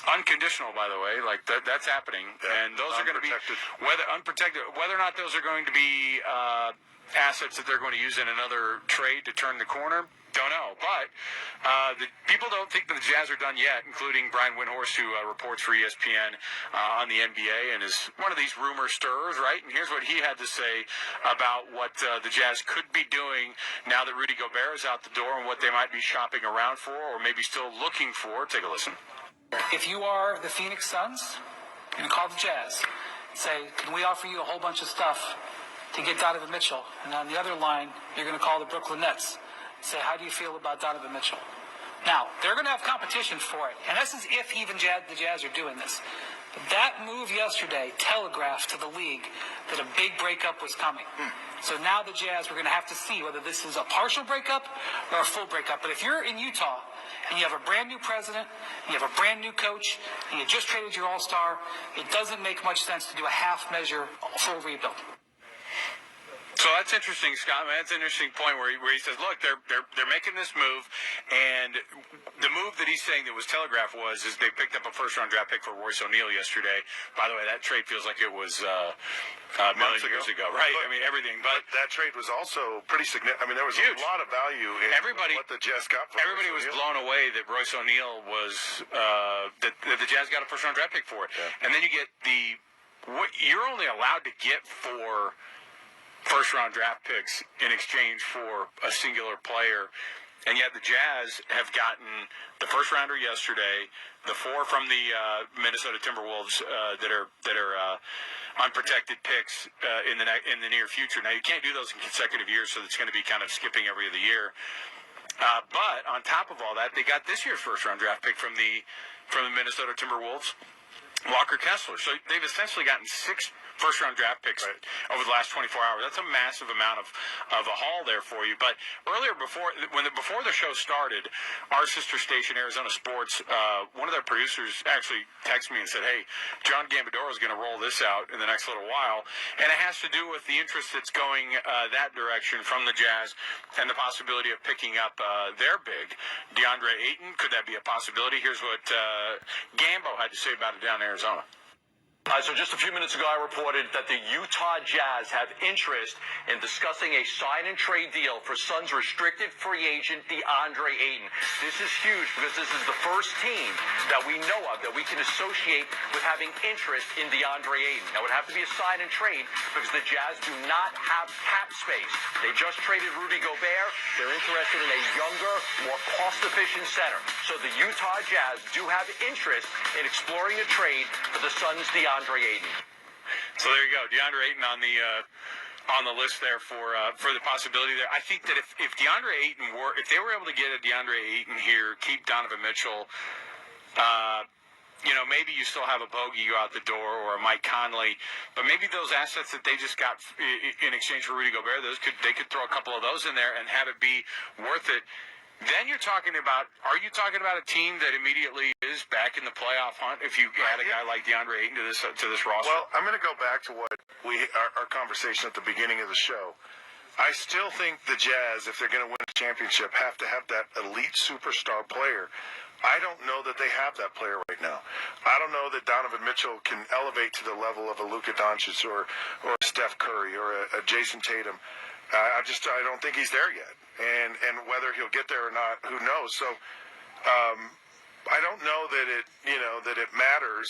unconditional, by the way, like that's happening, and those are going to be whether or not those are going to be assets that they're going to use in another trade to turn the corner. Don't know, but the people don't think that the Jazz are done yet, including Brian Windhorst, who reports for ESPN on the NBA and is one of these rumor stirrers, right? And here's what he had to say about what the Jazz could be doing now that Rudy Gobert is out the door and what they might be shopping around for or maybe still looking for. Take a listen. If you are the Phoenix Suns, you're going to call the Jazz and say, can we offer you a whole bunch of stuff to get Donovan Mitchell? And on the other line, you're going to call the Brooklyn Nets. Say, how do you feel about Donovan Mitchell? Now, they're going to have competition for it. And this is if even the Jazz are doing this. But that move yesterday telegraphed to the league that a big breakup was coming. So now the Jazz, we're going to have to see whether this is a partial breakup or a full breakup. But if you're in Utah and you have a brand new president, and you have a brand new coach, and you just traded your all-star, it doesn't make much sense to do a half-measure full rebuild. So that's interesting, Scott. That's an interesting point where he says, look, they're making this move, and the move that he's saying that was telegraphed is they picked up a first-round draft pick for Royce O'Neal yesterday. By the way, that trade feels like it was a million years ago, right? I mean, everything. But that trade was also pretty significant. I mean, there was huge. A lot of value in what the Jazz got for everybody was blown away that Royce O'Neal was that the Jazz got a first-round draft pick for it. Yeah. And then you get what you're only allowed to get for first-round draft picks in exchange for a singular player, and yet the Jazz have gotten the first-rounder yesterday, the 4 from the Minnesota Timberwolves that are unprotected picks in the near future. Now you can't do those in consecutive years, so it's going to be kind of skipping every other year. But on top of all that, they got this year's first-round draft pick from the Minnesota Timberwolves, Walker Kessler. So they've essentially gotten 6 first-round draft picks over the last 24 hours. That's a massive amount of a haul there for you. But earlier, before the show started, our sister station, Arizona Sports, one of their producers actually texted me and said, hey, John Gambadoro is going to roll this out in the next little while. And it has to do with the interest that's going that direction from the Jazz and the possibility of picking up their big, DeAndre Ayton. Could that be a possibility? Here's what Gambo had to say about it down in Arizona. So just a few minutes ago, I reported that the Utah Jazz have interest in discussing a sign-and-trade deal for Suns restricted free agent DeAndre Ayton. This is huge because this is the first team that we know of that we can associate with having interest in DeAndre Ayton. Now, it would have to be a sign-and-trade because the Jazz do not have cap space. They just traded Rudy Gobert. They're interested in a younger, more cost-efficient center. So the Utah Jazz do have interest in exploring a trade for the Suns' DeAndre Ayton. So there you go, DeAndre Ayton on the list there for the possibility there. I think that if DeAndre Ayton if they were able to get a DeAndre Ayton here, keep Donovan Mitchell, maybe you still have a Bogey out the door or a Mike Conley, but maybe those assets that they just got in exchange for Rudy Gobert, they could throw a couple of those in there and have it be worth it. Then are you talking about a team that immediately is back in the playoff hunt if you had a guy like DeAndre Ayton to this roster? Well, I'm going to go back to what our conversation at the beginning of the show. I still think the Jazz, if they're going to win a championship, have to have that elite superstar player. I don't know that they have that player right now. I don't know that Donovan Mitchell can elevate to the level of a Luka Doncic or a Steph Curry or a Jason Tatum. I don't think he's there yet. And whether he'll get there or not, who knows? So I don't know that it matters.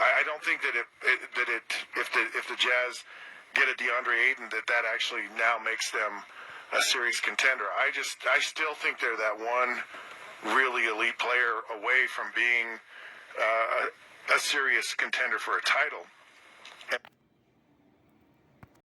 I don't think that if the Jazz get a DeAndre Ayton that actually now makes them a serious contender. I still think they're that one really elite player away from being a serious contender for a title.